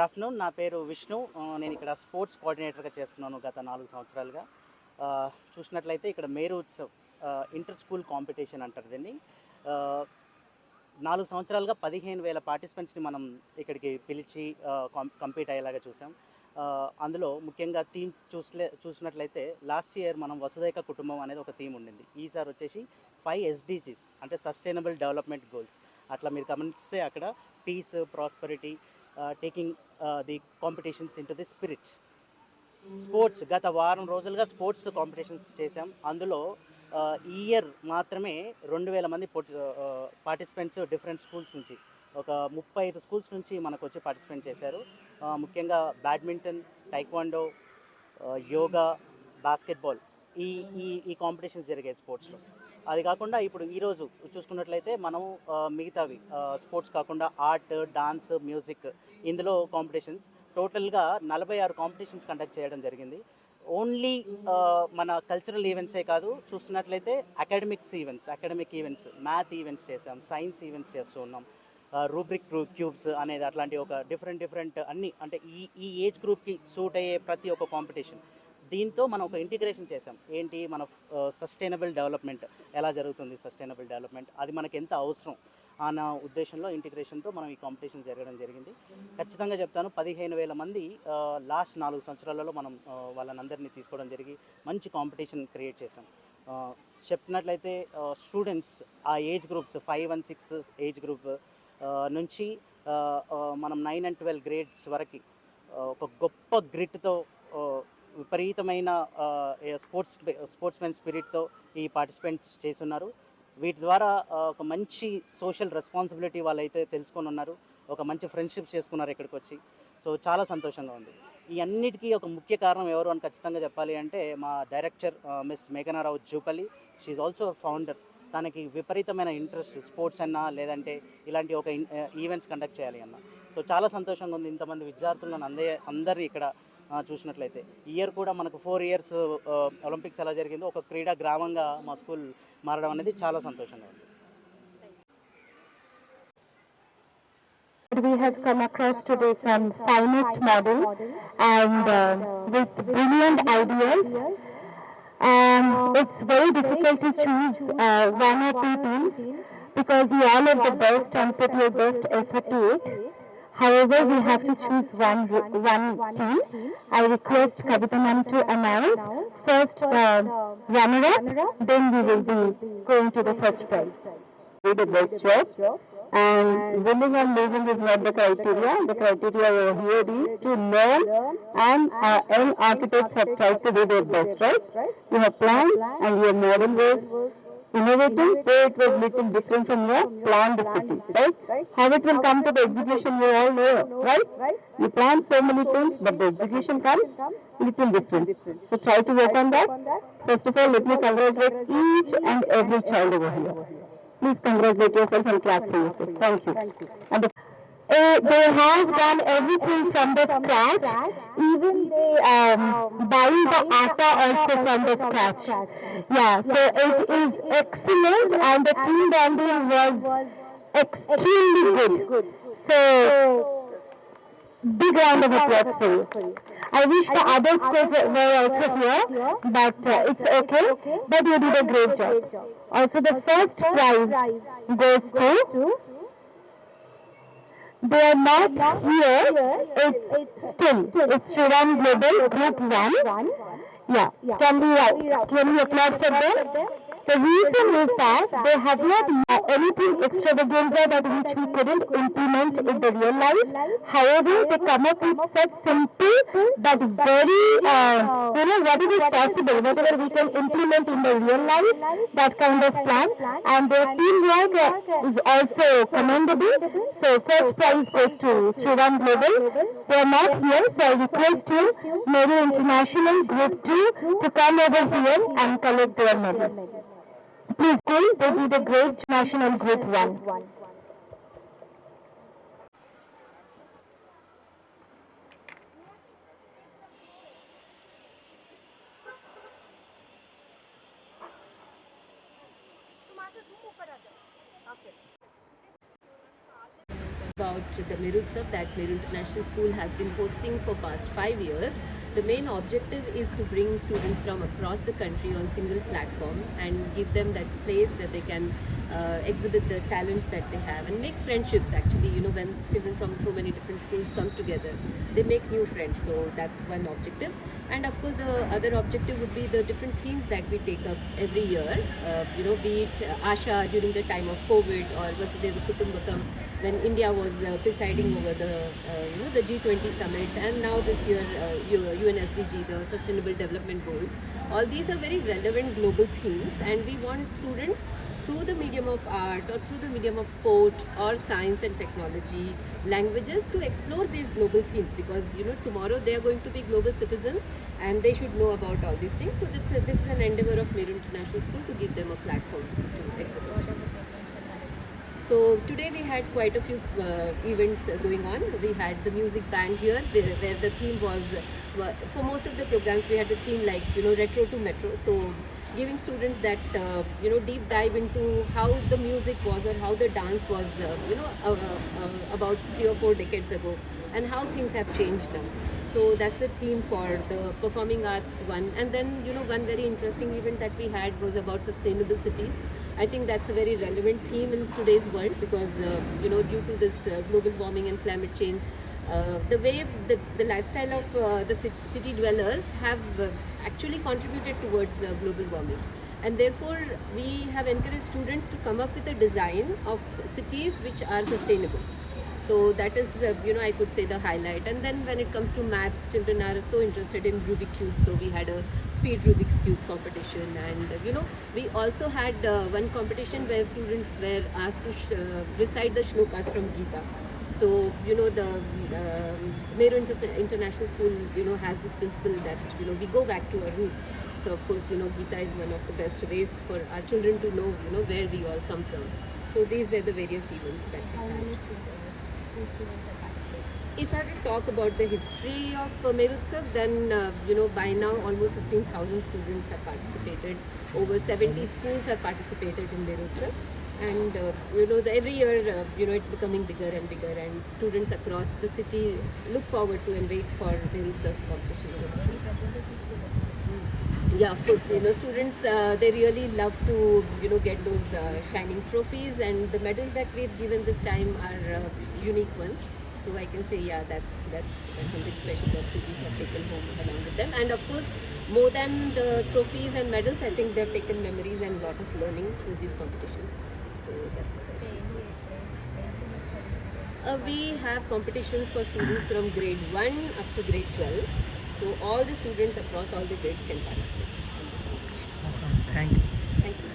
Good afternoon. నా పేరు విష్ణు. నేను ఇక్కడ స్పోర్ట్స్ కోఆర్డినేటర్గా చేస్తున్నాను గత 4 సంవత్సరాలుగా. చూసినట్లయితే ఇక్కడ మేరు ఉత్సవ్ ఇంటర్ స్కూల్ కాంపిటీషన్ అంటారు దీన్ని. 4 సంవత్సరాలుగా 15,000 పార్టిసిపెంట్స్ని మనం ఇక్కడికి పిలిచి కంపీట్ అయ్యేలాగా చూసాం. అందులో ముఖ్యంగా థీమ్ చూసినట్లయితే లాస్ట్ ఇయర్ మనం వసుదైక కుటుంబం అనేది ఒక థీమ్ ఉండింది. ఈసారి వచ్చేసి 5 SDGs అంటే సస్టైనబుల్ డెవలప్మెంట్ గోల్స్. అట్లా మీరు గమనిస్తే అక్కడ peace, prosperity, taking the competitions into the spirit. Sports గత వారం రోజులుగా స్పోర్ట్స్ కాంపిటీషన్స్ చేశాం. అందులో ఈ ఇయర్ మాత్రమే 2,000 మంది పార్టిసిపెంట్స్ డిఫరెంట్ స్కూల్స్ నుంచి, ఒక 35 స్కూల్స్ నుంచి మనకు వచ్చి పార్టిసిపేట్ చేశారు. ముఖ్యంగా బ్యాడ్మింటన్, టైక్వాండో, యోగా, బాస్కెట్బాల్ ఈ ఈ ఈ కాంపిటీషన్స్ జరిగాయి స్పోర్ట్స్లో. అది కాకుండా ఇప్పుడు ఈరోజు చూసుకున్నట్లయితే మనం మిగతావి స్పోర్ట్స్ కాకుండా ఆర్ట్, డాన్స్, మ్యూజిక్ ఇందులో కాంపిటీషన్స్ టోటల్గా 46 కాంపిటీషన్స్ కండక్ట్ చేయడం జరిగింది. ఓన్లీ మన కల్చరల్ ఈవెంట్సే కాదు, చూస్తున్నట్లయితే అకాడమిక్ ఈవెంట్స్, మ్యాథ్ ఈవెంట్స్ చేసాం, సైన్స్ ఈవెంట్స్ చేస్తూ ఉన్నాం. రూబ్రిక్ క్యూబ్స్ అనేది అట్లాంటి ఒక డిఫరెంట్ అన్నీ, అంటే ఈ ఏజ్ గ్రూప్కి సూట్ అయ్యే ప్రతి ఒక్క కాంపిటీషన్. దీంతో మనం ఒక ఇంటిగ్రేషన్ చేసాం. ఏంటి, మన సస్టైనబుల్ డెవలప్మెంట్ ఎలా జరుగుతుంది, సస్టైనబుల్ డెవలప్మెంట్ అది మనకి ఎంత అవసరం అన్న ఉద్దేశంలో ఇంటిగ్రేషన్తో మనం ఈ కాంపిటీషన్ జరగడం జరిగింది. ఖచ్చితంగా చెప్తాను, 15,000 మంది లాస్ట్ 4 సంవత్సరాలలో మనం వాళ్ళందరినీ తీసుకోవడం జరిగి మంచి కాంపిటీషన్ క్రియేట్ చేసాం. చెప్పినట్లయితే స్టూడెంట్స్ ఆ age groups 5 and 6 age group నుంచి మనం 9 and 12 గ్రేడ్స్ వరకు ఒక గొప్ప గ్రిట్తో, విపరీతమైన స్పోర్ట్స్మెన్ స్పిరిట్తో ఈ పార్టిసిపెంట్స్ చేస్తున్నారు. వీటి ద్వారా ఒక మంచి సోషల్ రెస్పాన్సిబిలిటీ వాళ్ళైతే తెలుసుకొని ఉన్నారు. ఒక మంచి ఫ్రెండ్షిప్స్ చేసుకున్నారు ఇక్కడికి వచ్చి. సో చాలా సంతోషంగా ఉంది. ఈ అన్నిటికీ ఒక ముఖ్య కారణం ఎవరు అని ఖచ్చితంగా చెప్పాలి అంటే మా director miss మేఘనారావు Jupally. She also founder. తనకి విపరీతమైన ఇంట్రెస్ట్ స్పోర్ట్స్ అన్నా, లేదంటే ఇలాంటి ఒక ఈవెంట్స్ కండక్ట్ చేయాలి అన్న. సో చాలా సంతోషంగా ఉంది ఇంతమంది విద్యార్థులను అందరూ ఇక్కడ చూసినట్లయితే. ఈ ఇయర్ కూడా మనకు 4 years ఒలింపిక్స్ ఎలా జరిగిందో ఒక క్రీడా గ్రామంగా మా స్కూల్ మారడం అనేది చాలా సంతోషంగా ఉంది. We have come across today some finest model and with brilliant ideas. It's very difficult to choose one or two teams because you all are the best and put your best effort to it. However, we have to choose one team. I request Kavita ma'am to announce first runner-up, then we will be going to the first prize. Do the best job. And winning and losing is not the criteria. The criteria over here is to learn, and young architects have tried to do their best, right? You have planned and your model was innovative, though it was little different from your planned city, right? How it will come to the execution, you all know, right? You plan so many things, but the execution comes little different. So try to work on that. First of all, let me congratulate each and every child over here. Please congratulate yourself and clap for yourself. Thank you. And they have done everything from the scratch. Even they bind the atta also from the scratch. Yeah, so it is excellent, and the team bonding was extremely good. So big round of applause for you. I wish the other schools were also here, but it's okay. But you did a great job. Also, the first prize goes to. They are not here. It's Shriram Global Group 1. Yeah. Can we applaud for them? The reason is that they have not anything extravaganza that which we couldn't implement in the real life. However, they come up with such simple but very, whatever is possible, whatever we can implement in the real life, that kind of plan. And their teamwork is also commendable. So first prize goes to Shriram Global. They are not here, so I request you, Meru International Group 2, to come over here and collect their medal. Please go, they did a great national group 1. About the Meru Utsav that Meru International School has been hosting for past 5 years. The main objective is to bring students from across the country on single platform and give them that place where they can exhibit the talents that they have and make friendships. Actually, you know, when children from so many different schools come together, they make new friends. So that's one objective. And of course, the other objective would be the different themes that we take up every year. You know, be it Asha during the time of COVID, or Vasudhaiva Kutumbakam when India was presiding over the you know, the G20 summit, and now this year UNSDG, the Sustainable Development Goal. All these are very relevant global themes, and we want students through the medium of art or through the medium of sport or science and technology, languages, to explore these global themes, because you know, tomorrow they are going to be global citizens and they should know about all these things. So this is an endeavor of Meru International School to give them a platform to exhibit. So today we had quite a few events going on. We had the music band here, where the theme was, for most of the programs we had the theme like, you know, retro to metro. So giving students that you know, deep dive into how the music was or how the dance was you know, about 3 or 4 decades ago, and how things have changed now. So that's the theme for the performing arts one. And then, you know, one very interesting event that we had was about sustainable cities. I think that's a very relevant theme in today's world, because you know, due to this global warming and climate change, the way the lifestyle of the city dwellers have actually contributed towards global warming, and therefore we have encouraged students to come up with a design of cities which are sustainable. So that is, you know, I could say the highlight. And then when it comes to math, children are so interested in Rubik's Cube. So we had a speed Rubik's Cube competition, and you know, we also had one competition where students were asked to recite the shlokas from Gita. So you know, the Meru International School, you know, has this principle that, you know, we go back to our roots. So of course, you know, Gita is one of the best ways for our children to know, you know, where we all come from. So these were the various events that we had. If I have to talk about the history of Meru Utsav, then you know, by now almost 15,000 students have participated. Over 70 schools have participated in Meru Utsav, and you know, every year you know, it's becoming bigger and bigger, and students across the city look forward to and wait for Meru Utsav competition. Yeah, of course, you know, students they really love to, you know, get those shining trophies, and the medals that we've given this time are unique ones. So I can say, yeah, that's something special that students have taken home along with them. And of course, more than the trophies and medals, I think they've taken memories and a lot of learning through these competitions. So that's what I think. We have competitions for students from grade 1 up to grade 12. So all the students across all the grades can participate. Thank you. Thank you.